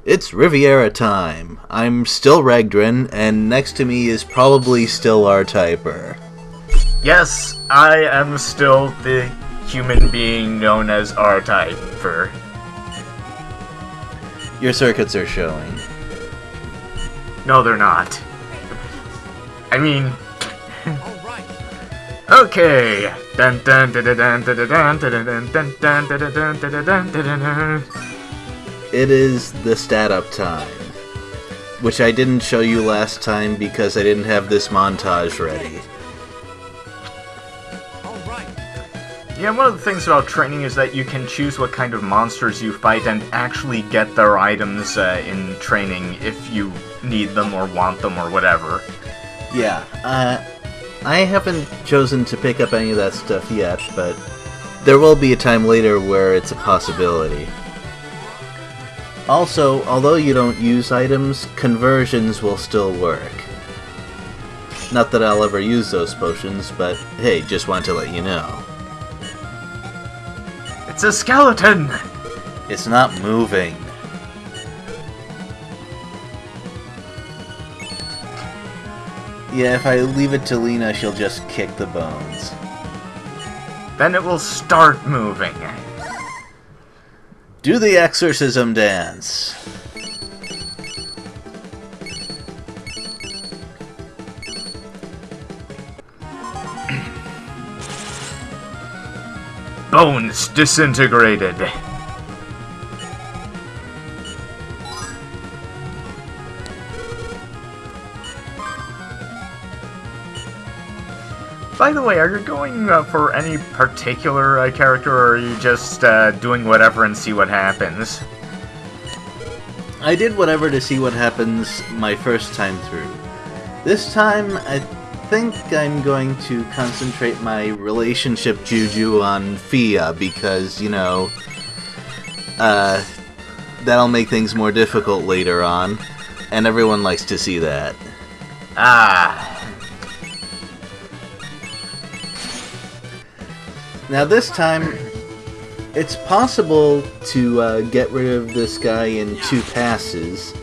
It's Riviera time. I'm still Regdrin, and next to me is probably still R-Typer. Yes, I am still the human being known as R-Typer. Your circuits are showing. No, they're not. I mean... Okay. Dun dun dun dun dun dun dun dun dun dun dun dun dun dun dun. It is the stat-up time, which I didn't show you last time because I didn't have this montage ready. Yeah, one of the things about training is that you can choose what kind of monsters you fight and actually get their items in training if you need them or want them or whatever. Yeah, I haven't chosen to pick up any of that stuff yet, but there will be a time later where it's a possibility. Also, although you don't use items, conversions will still work. Not that I'll ever use those potions, but hey, just want to let you know. It's a skeleton! It's not moving. Yeah, if I leave it to Lena, she'll just kick the bones. Then it will start moving. Do the exorcism dance. Bones disintegrated. By the way, are you going for any particular character, or are you just doing whatever and see what happens? I did whatever to see what happens my first time through. This time, I think I'm going to concentrate my relationship juju on Fia, because, you know, that'll make things more difficult later on, and everyone likes to see that. Ah. Now this time, it's possible to get rid of this guy in 2 passes,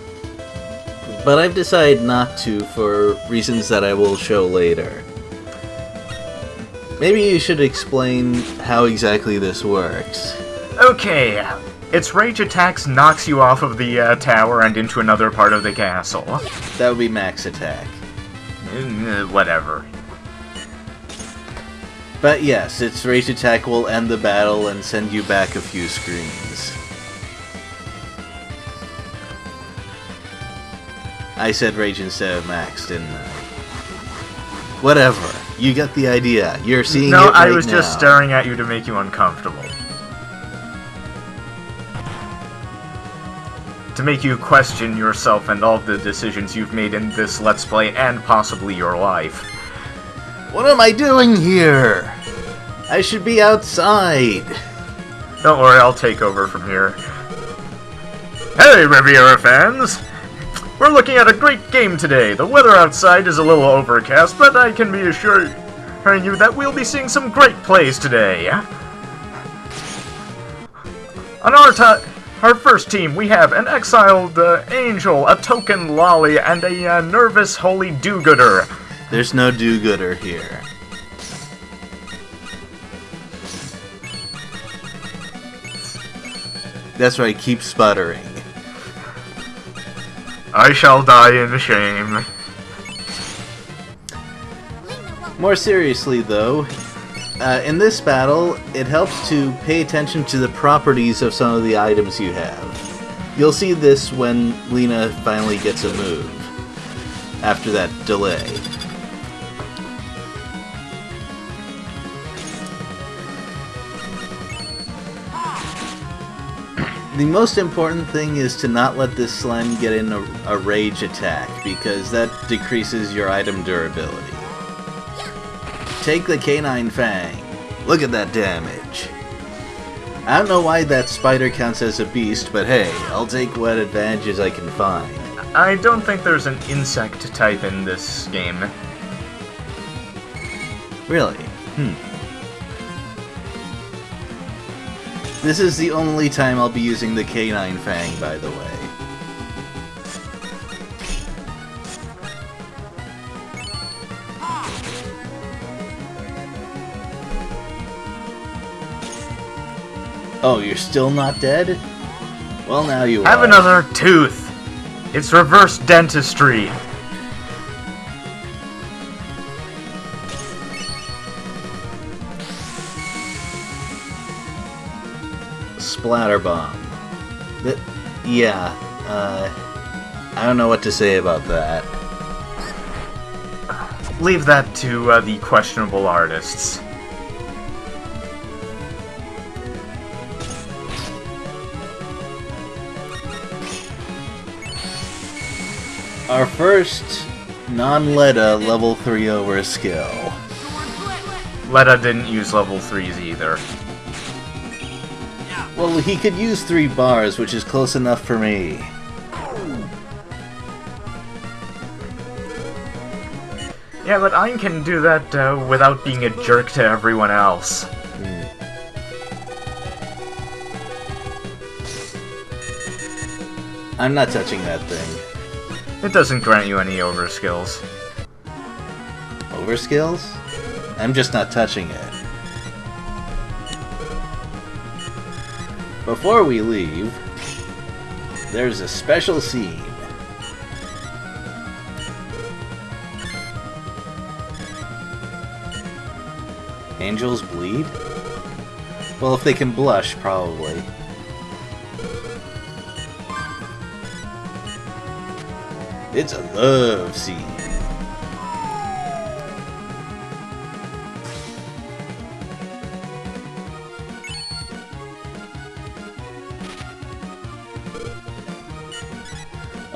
but I've decided not to for reasons that I will show later. Maybe you should explain how exactly this works. Okay, its rage attacks knocks you off of the tower and into another part of the castle. That would be max attack. Whatever. But yes, its rage attack will end the battle and send you back a few screens. I said rage instead of max, didn't I? Whatever. You get the idea. You're seeing it right now. No, I was just staring at you to make you uncomfortable. To make you question yourself and all the decisions you've made in this Let's Play and possibly your life. What am I doing here? I should be outside. Don't worry, I'll take over from here. Hey, Riviera fans! We're looking at a great game today. The weather outside is a little overcast, but I can be assuring you that we'll be seeing some great plays today. On our first team, we have an exiled angel, a token lolly, and a nervous holy do-gooder. There's no do-gooder here. That's right, keep sputtering. I shall die in shame. More seriously, though, in this battle, it helps to pay attention to the properties of some of the items you have. You'll see this when Lena finally gets a move, after that delay. The most important thing is to not let this slime get in a rage attack, because that decreases your item durability. Take the canine fang. Look at that damage. I don't know why that spider counts as a beast, but hey, I'll take what advantages I can find. I don't think there's an insect type in this game. Really? This is the only time I'll be using the canine fang, by the way. Oh, you're still not dead? Well, now you Have are. another tooth! It's reverse dentistry. Splatter bomb. Yeah, I don't know what to say about that. Leave that to the questionable artists. Our first non-Leda level 3 over skill. Leda didn't use level 3s either. Well, he could use 3 bars, which is close enough for me. Yeah, but I can do that without being a jerk to everyone else. I'm not touching that thing. It doesn't grant you any overskills. Overskills? I'm just not touching it. Before we leave, there's a special scene. Angels bleed? Well, if they can blush, probably. It's a love scene.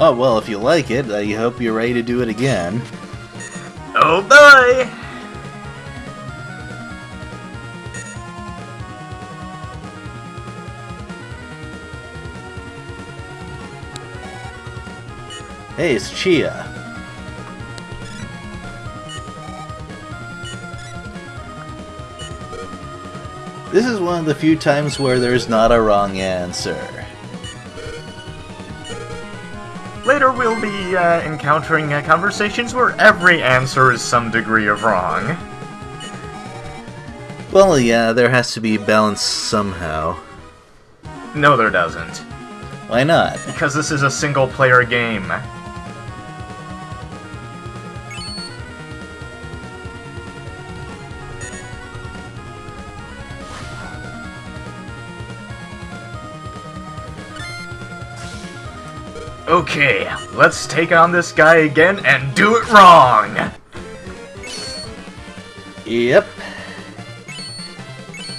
Oh, well, if you like it, I hope you're ready to do it again. Oh boy! Hey, it's Chia. This is one of the few times where there's not a wrong answer. Later we'll be encountering conversations where every answer is some degree of wrong. Well, yeah, there has to be balance somehow. No, there doesn't. Why not? Because this is a single-player game. Okay, let's take on this guy again and do it wrong! Yep.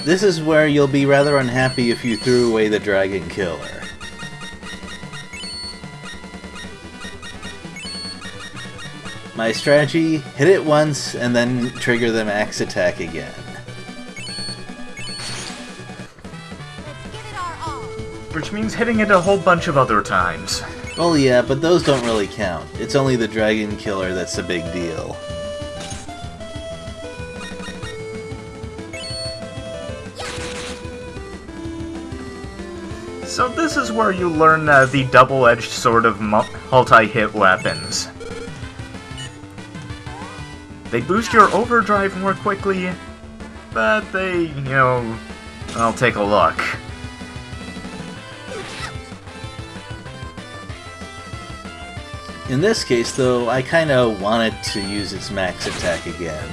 This is where you'll be rather unhappy if you threw away the Dragon Killer. My strategy, hit it once and then trigger the max attack again. Which means hitting it a whole bunch of other times. Well, yeah, but those don't really count. It's only the Dragon Killer that's a big deal. So this is where you learn the double-edged sort of multi-hit weapons. They boost your overdrive more quickly, but they, you know, I'll take a look. In this case, though, I kinda wanted to use its max attack again.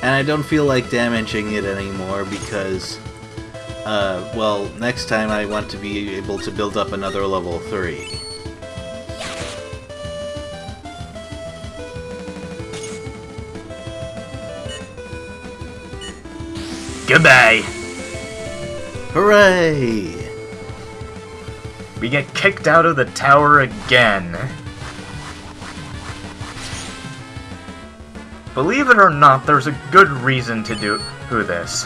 And I don't feel like damaging it anymore because, well, next time I want to be able to build up another level 3. Goodbye! Hooray! We get kicked out of the tower again. Believe it or not, there's a good reason to do this.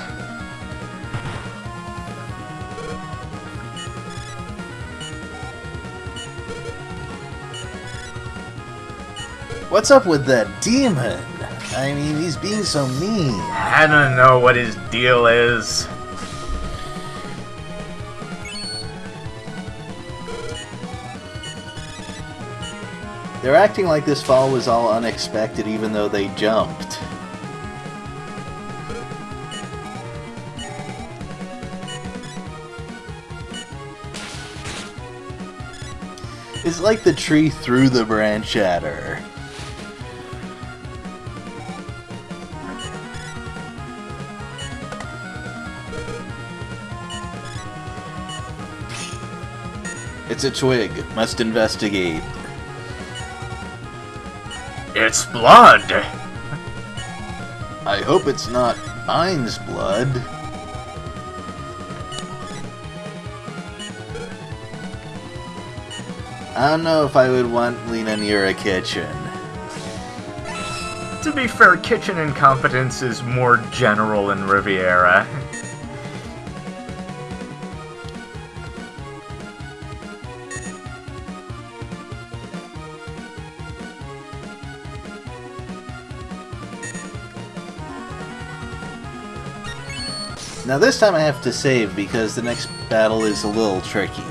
What's up with that demon? I mean, he's being so mean. I don't know what his deal is. They're acting like this fall was all unexpected even though they jumped. It's like the tree threw the branch at her. It's a twig. Must investigate. It's blood! I hope it's not Ein's blood. I don't know if I would want Lena near a kitchen. To be fair, kitchen incompetence is more general in Riviera. Now this time I have to save because the next battle is a little tricky.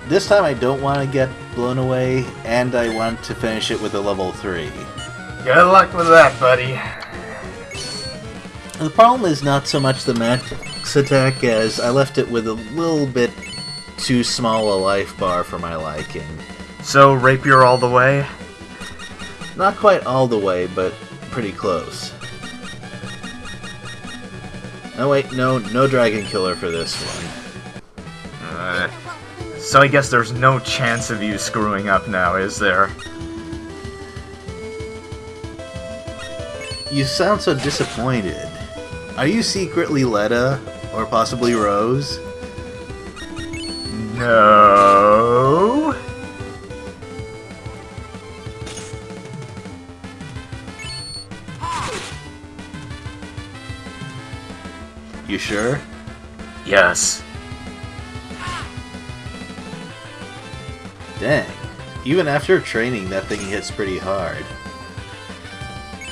This time I don't want to get blown away, and I want to finish it with a level 3. Good luck with that, buddy. The problem is not so much the max attack as I left it with a little bit too small a life bar for my liking. So, rapier all the way? Not quite all the way, but pretty close. Oh wait, no Dragon Killer for this one. So I guess there's no chance of you screwing up now, is there? You sound so disappointed. Are you secretly Letta? Or possibly Rose? No. You sure? Yes. Dang. Even after training, that thing hits pretty hard.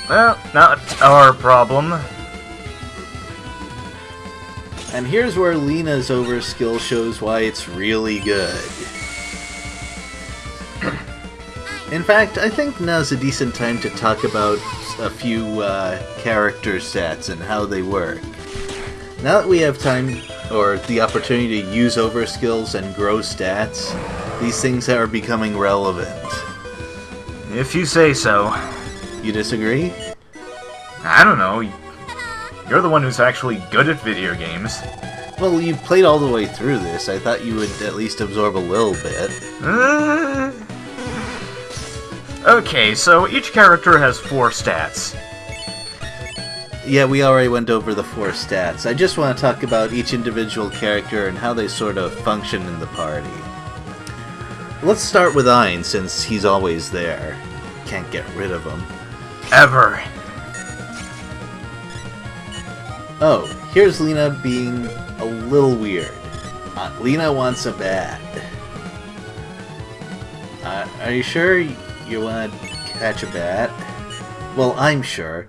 Well, not our problem. And here's where Lena's overskill shows why it's really good. In fact, I think now's a decent time to talk about a few character stats and how they work. Now that we have time, or the opportunity to use overskills and grow stats, these things are becoming relevant. If you say so. You disagree? I don't know. You're the one who's actually good at video games. Well, you played all the way through this. I thought you would at least absorb a little bit. Okay, so each character has 4 stats. Yeah, we already went over the 4 stats. I just want to talk about each individual character and how they sort of function in the party. Let's start with Ein, since he's always there. Can't get rid of him. Ever. Oh, here's Lena being a little weird. Lena wants a bat. Are you sure you want to catch a bat? Well, I'm sure.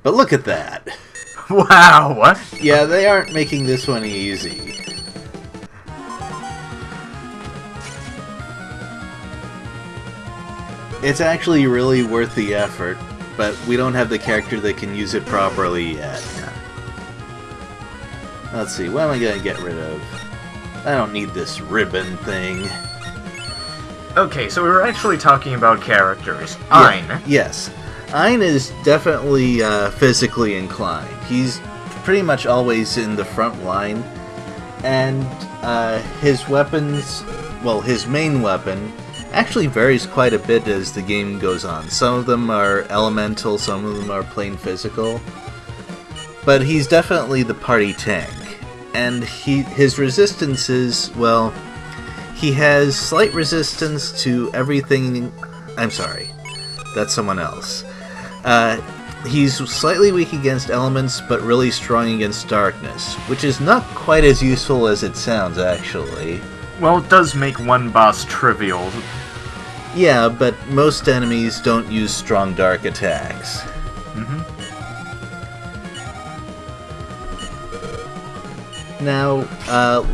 But look at that. Wow, what? Yeah, they aren't making this one easy. It's actually really worth the effort, but we don't have the character that can use it properly yet. Let's see, what am I gonna get rid of? I don't need this ribbon thing. Okay, so we were actually talking about characters. Ein. Yes. Ein is definitely physically inclined. He's pretty much always in the front line, and his weapons, well, his main weapon, actually varies quite a bit as the game goes on. Some of them are elemental, some of them are plain physical, but he's definitely the party tank. And his resistance is, well, he has slight resistance to everything. I'm sorry, that's someone else. He's slightly weak against elements, but really strong against darkness, which is not quite as useful as it sounds, actually. Well, it does make one boss trivial. Yeah, but most enemies don't use strong dark attacks. Now,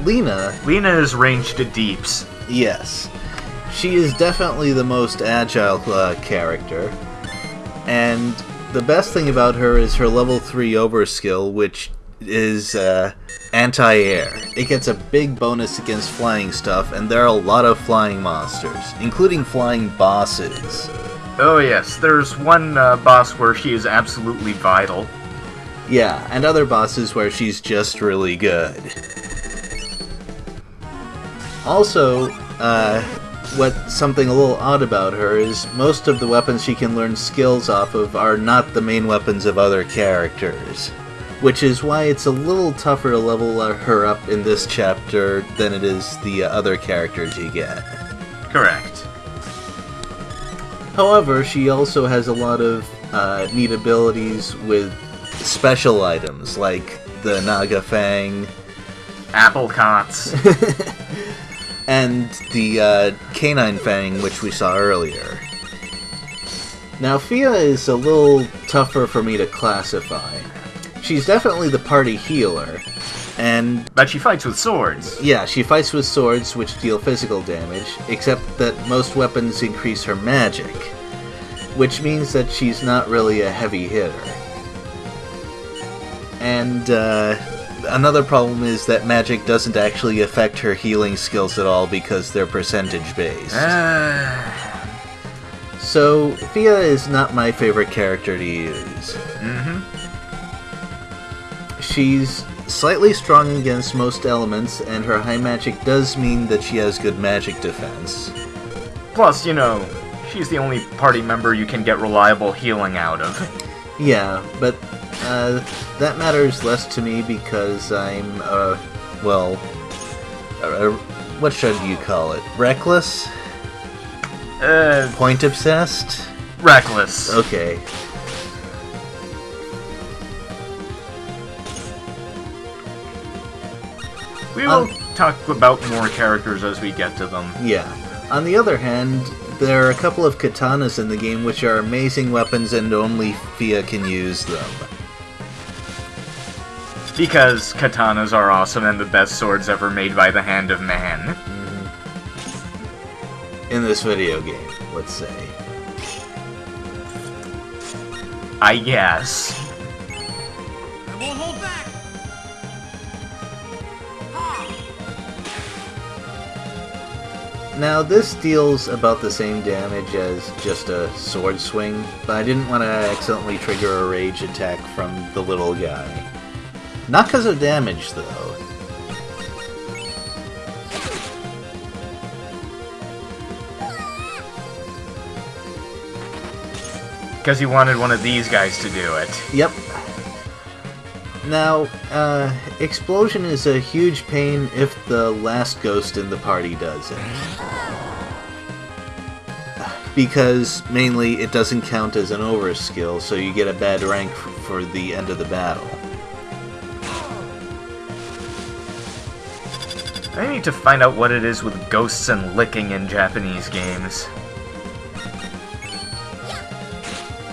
Lena... Lena is ranged to deeps. Yes. She is definitely the most agile character, and the best thing about her is her level 3 overskill, which is anti-air. It gets a big bonus against flying stuff, and there are a lot of flying monsters, including flying bosses. Oh yes, there's one boss where she is absolutely vital. Yeah, and other bosses where she's just really good. Also, what's something a little odd about her is most of the weapons she can learn skills off of are not the main weapons of other characters, which is why it's a little tougher to level her up in this chapter than it is the other characters you get. Correct. However, she also has a lot of neat abilities with special items, like the Naga Fang, Applecots, and the Canine Fang, which we saw earlier. Now, Fia is a little tougher for me to classify. She's definitely the party healer, but she fights with swords. Yeah, she fights with swords, which deal physical damage, except that most weapons increase her magic, which means that she's not really a heavy hitter. And another problem is that magic doesn't actually affect her healing skills at all because they're percentage-based. So, Fia is not my favorite character to use. She's slightly strong against most elements, and her high magic does mean that she has good magic defense. Plus, you know, she's the only party member you can get reliable healing out of. Yeah, but that matters less to me because I'm, what should you call it? Reckless? Point obsessed? Reckless. Okay. We will talk about more characters as we get to them. Yeah. On the other hand, there are a couple of katanas in the game which are amazing weapons and only Fia can use them. Because katanas are awesome and the best swords ever made by the hand of man. In this video game, let's say. I guess. I won't hold back. Now, this deals about the same damage as just a sword swing, but I didn't want to accidentally trigger a rage attack from the little guy. Not because of damage, though. Because he wanted one of these guys to do it. Yep. Now, explosion is a huge pain if the last ghost in the party does it. Because, mainly, it doesn't count as an overskill, so you get a bad rank for the end of the battle. I need to find out what it is with ghosts and licking in Japanese games.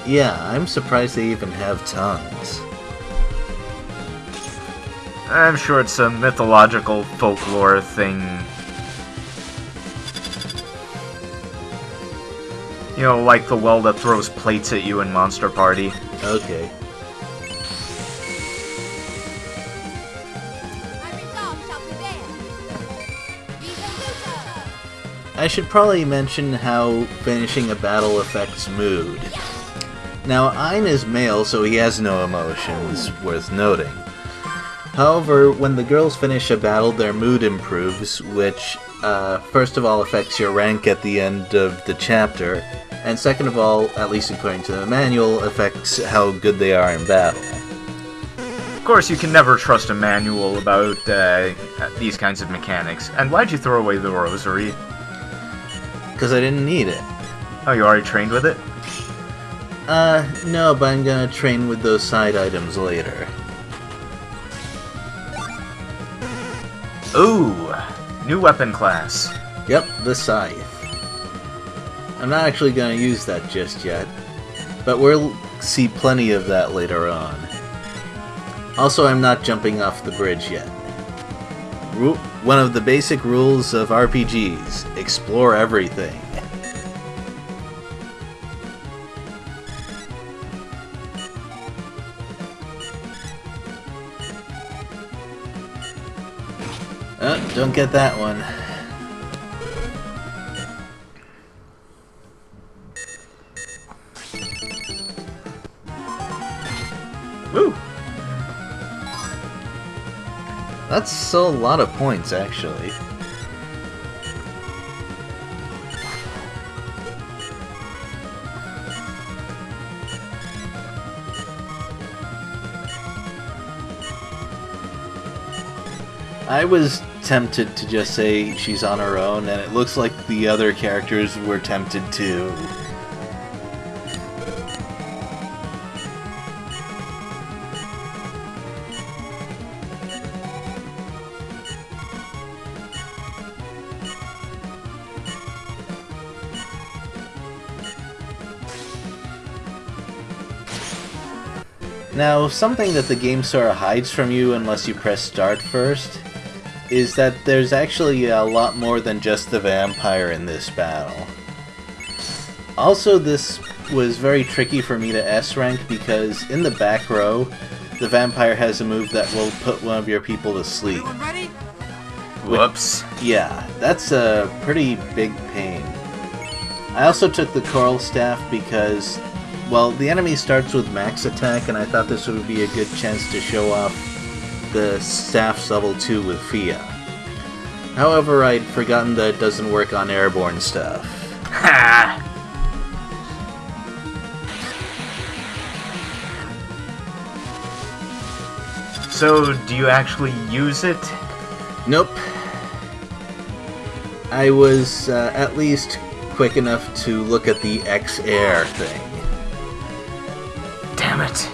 Yeah, I'm surprised they even have tongues. I'm sure it's a mythological folklore thing. You know, like the well that throws plates at you in Monster Party. Okay. I should probably mention how finishing a battle affects mood. Now, Ein is male, so he has no emotions, worth noting. However, when the girls finish a battle, their mood improves, which, first of all, affects your rank at the end of the chapter, and second of all, at least according to the manual, affects how good they are in battle. Of course, you can never trust a manual about these kinds of mechanics. And why'd you throw away the rosary? Because I didn't need it. Oh, you already trained with it? No, but I'm gonna train with those side items later. Ooh, new weapon class. Yep, the Scythe. I'm not actually gonna use that just yet, but we'll see plenty of that later on. Also, I'm not jumping off the bridge yet. One of the basic rules of RPGs: explore everything. Don't get that one. Woo! That's still a lot of points, actually. I was tempted to just say she's on her own, and it looks like the other characters were tempted too. Now, something that the game sort of hides from you unless you press start first is that there's actually a lot more than just the vampire in this battle. Also, this was very tricky for me to S-rank because in the back row, the vampire has a move that will put one of your people to sleep. Everyone ready? Whoops. Yeah, that's a pretty big pain. I also took the coral staff because, well, the enemy starts with max attack, and I thought this would be a good chance to show off the staff's level 2 with Fia. However, I'd forgotten that it doesn't work on airborne stuff. Ha! So, do you actually use it? Nope. I was at least quick enough to look at the X-Air thing. Damn it.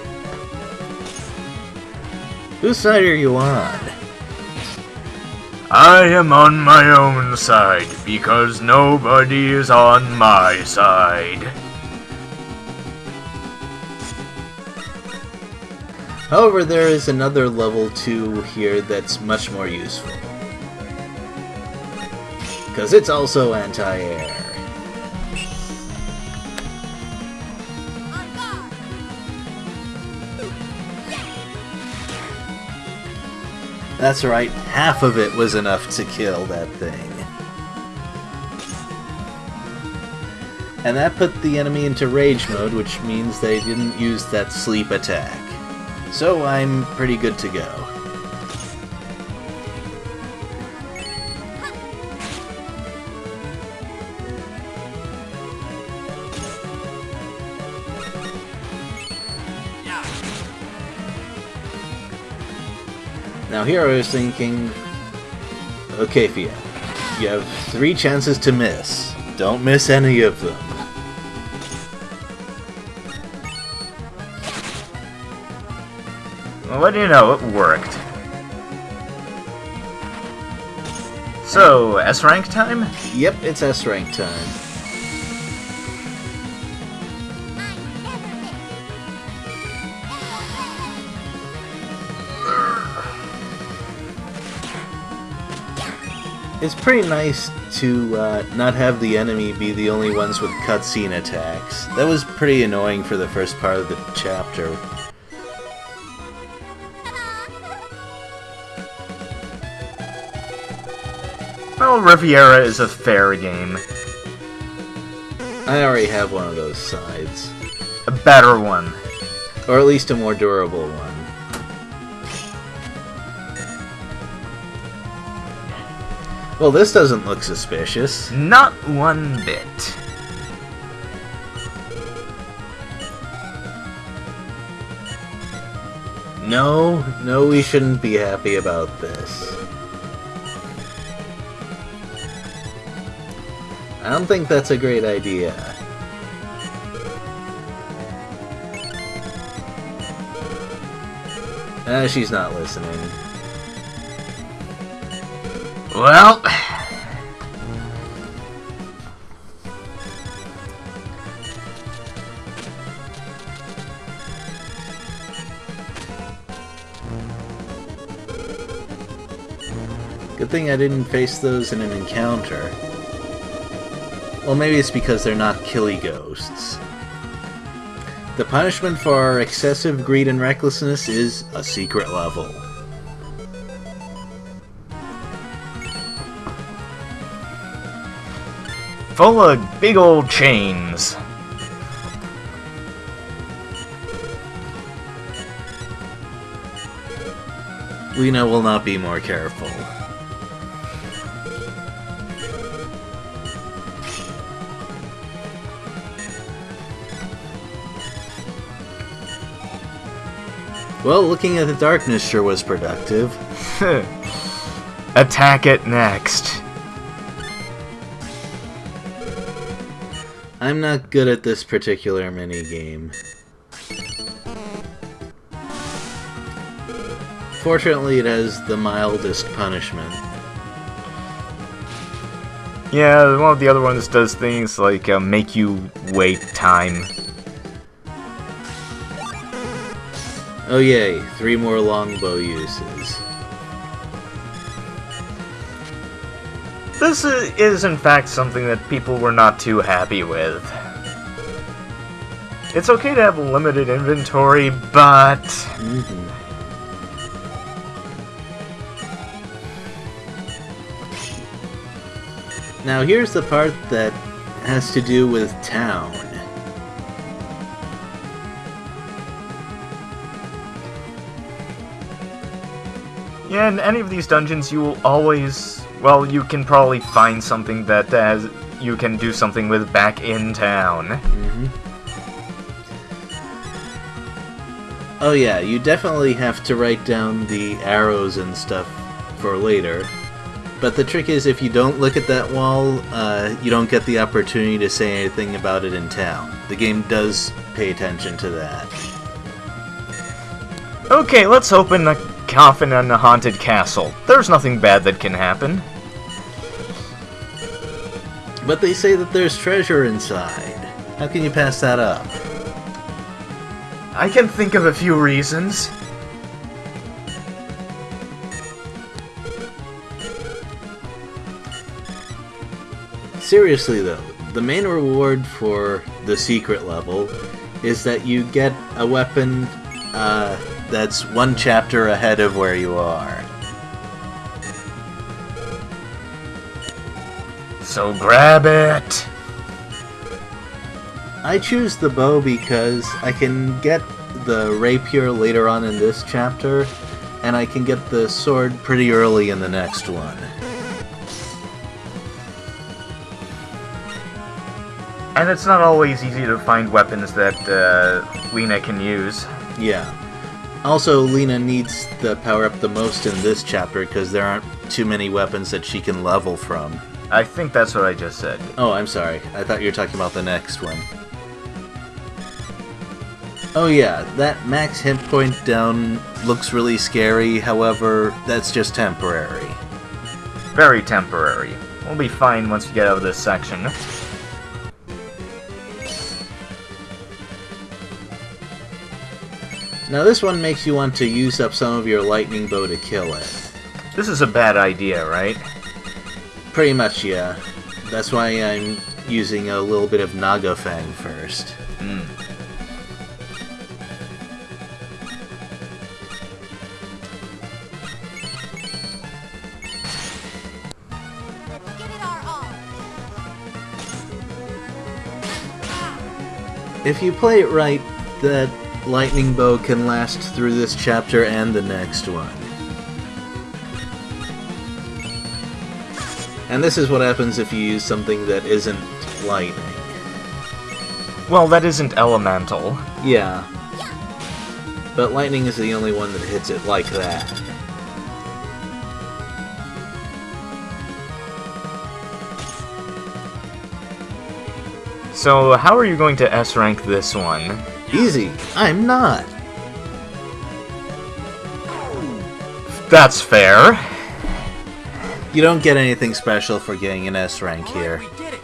Whose side are you on? I am on my own side, because nobody is on my side. However, there is another level 2 here that's much more useful. Because it's also anti-air. That's right, half of it was enough to kill that thing. And that put the enemy into rage mode, which means they didn't use that sleep attack. So I'm pretty good to go. Now here I was thinking, okay Fia, you have 3 chances to miss. Don't miss any of them. Well, what do you know, it worked. So, S-rank time? Yep, it's S-rank time. It's pretty nice to not have the enemy be the only ones with cutscene attacks. That was pretty annoying for the first part of the chapter. Well, Riviera is a fair game. I already have one of those sides. A better one. Or at least a more durable one. Well, this doesn't look suspicious. Not one bit. No, we shouldn't be happy about this. I don't think that's a great idea. She's not listening. Well... Good thing I didn't face those in an encounter. Well, maybe it's because they're not killy ghosts. The punishment for our excessive greed and recklessness is a secret level. Full of big old chains. Lena will not be more careful. Well, looking at the darkness sure was productive. Attack it next. I'm not good at this particular minigame. Fortunately, it has the mildest punishment. Yeah, one of the other ones does things like make you wait time. Oh yay, 3 more longbow uses. This is in fact something that people were not too happy with. It's okay to have limited inventory, but... Now here's the part that has to do with town. Yeah, in any of these dungeons you will always... Well, you can probably find something that you can do something with back in town. Oh yeah, you definitely have to write down the arrows and stuff for later. But the trick is, if you don't look at that wall, you don't get the opportunity to say anything about it in town. The game does pay attention to that. Okay, let's open a coffin in a haunted castle. There's nothing bad that can happen. But they say that there's treasure inside. How can you pass that up? I can think of a few reasons. Seriously though, the main reward for the secret level is that you get a weapon that's 1 chapter ahead of where you are. So grab it! I choose the bow because I can get the rapier later on in this chapter, and I can get the sword pretty early in the next one. And it's not always easy to find weapons that Lena can use. Yeah. Also, Lena needs the power-up the most in this chapter because there aren't too many weapons that she can level from. I think that's what I just said. Oh, I'm sorry. I thought you were talking about the next one. Oh yeah, that max hit point down looks really scary, however, that's just temporary. Very temporary. We'll be fine once we get out of this section. Now this one makes you want to use up some of your lightning bow to kill it. This is a bad idea, right? Pretty much, yeah. That's why I'm using a little bit of Naga Fang first. If you play it right, that lightning bow can last through this chapter and the next one. And this is what happens if you use something that isn't lightning. Well, that isn't elemental. Yeah. But lightning is the only one that hits it like that. So, how are you going to S-rank this one? Easy. I'm not. That's fair. You don't get anything special for getting an S rank here. We did it.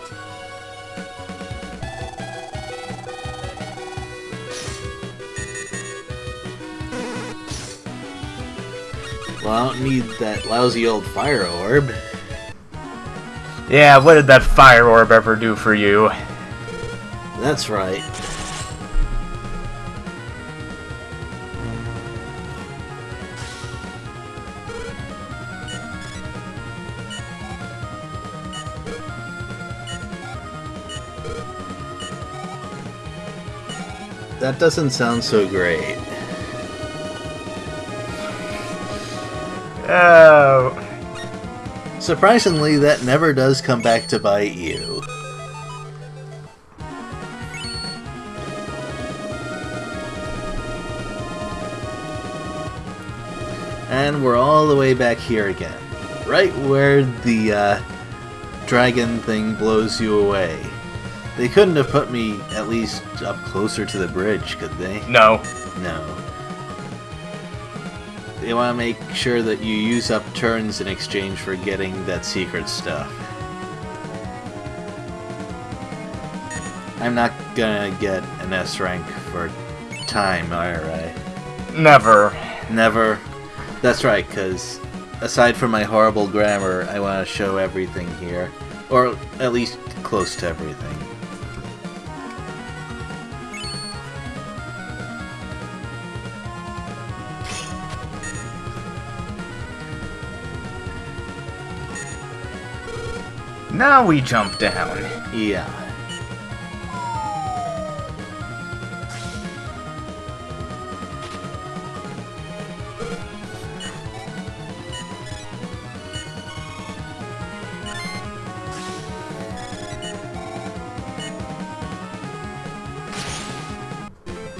Well, I don't need that lousy old fire orb. Yeah, what did that fire orb ever do for you? That's right. That doesn't sound so great. Oh. Surprisingly, that never does come back to bite you. And we're all the way back here again. Right where the dragon thing blows you away. They couldn't have put me at least up closer to the bridge, could they? No. No. They want to make sure that you use up turns in exchange for getting that secret stuff. I'm not gonna get an S rank for time, alright? Never. Never. That's right, because aside from my horrible grammar, I want to show everything here. Or at least close to everything. Now we jump down. Yeah.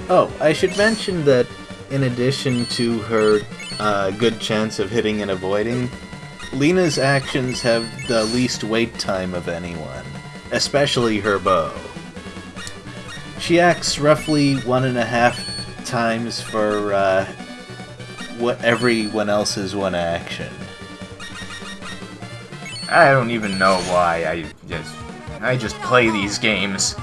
Oh, I should mention that in addition to her good chance of hitting and avoiding, Lena's actions have the least wait time of anyone, especially her bow. She acts roughly 1.5 times for what everyone else's one action. I don't even know why. I just play these games.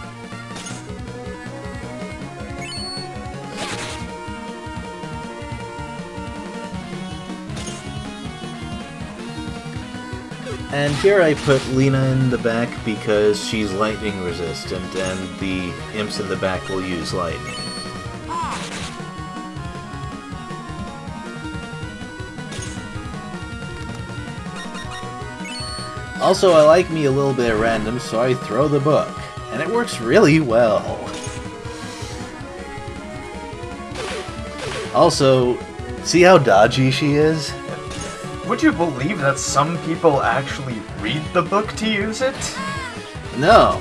And here I put Lena in the back because she's lightning resistant and the imps in the back will use lightning. Also, I like me a little bit random, so I throw the book. And it works really well. Also, see how dodgy she is? Would you believe that some people actually read the book to use it? No.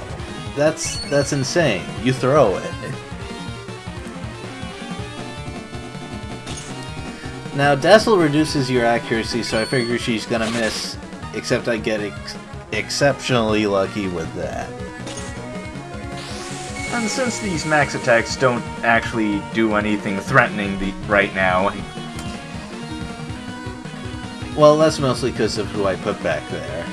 That's insane. You throw it. Now, Dazzle reduces your accuracy, so I figure she's gonna miss, except I get exceptionally lucky with that. And since these max attacks don't actually do anything threatening right now... Well, that's mostly because of who I put back there.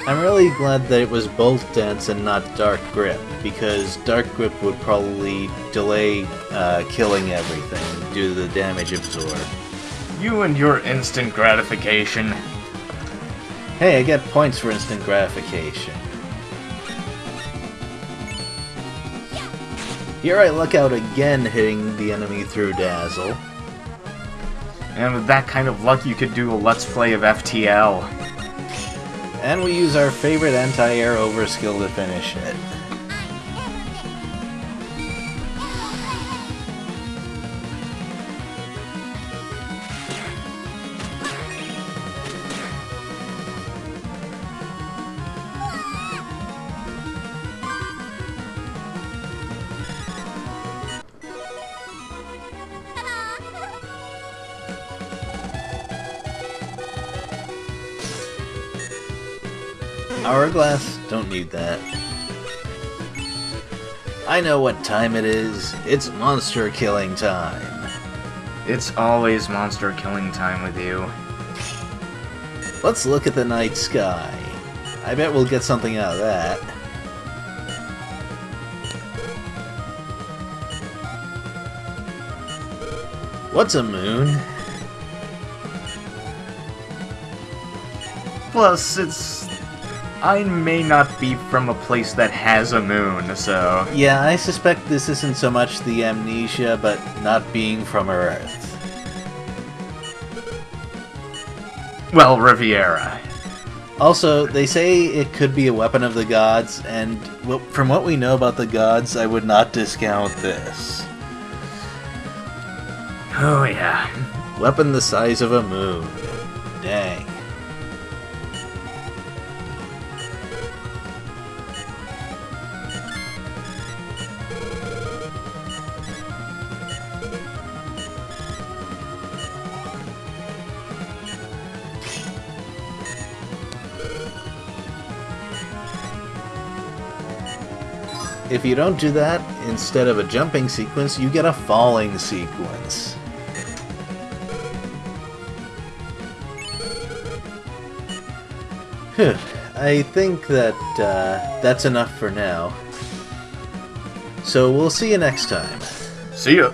I'm really glad that it was Bolt Dance and not Dark Grip, because Dark Grip would probably delay killing everything due to the damage absorbed. You and your instant gratification. Hey, I get points for instant gratification. Here I look out again, hitting the enemy through Dazzle. And with that kind of luck, you could do a Let's Play of FTL. And we use our favorite anti-air overskill to finish it. Hourglass? Don't need that. I know what time it is. It's monster killing time. It's always monster killing time with you. Let's look at the night sky. I bet we'll get something out of that. What's a moon? Plus, I may not be from a place that has a moon, so... Yeah, I suspect this isn't so much the amnesia, but not being from Earth. Well, Riviera. Also, they say it could be a weapon of the gods, and from what we know about the gods, I would not discount this. Oh, yeah. Weapon the size of a moon. Dang. If you don't do that, instead of a jumping sequence, you get a falling sequence. Phew. I think that that's enough for now. So we'll see you next time. See ya.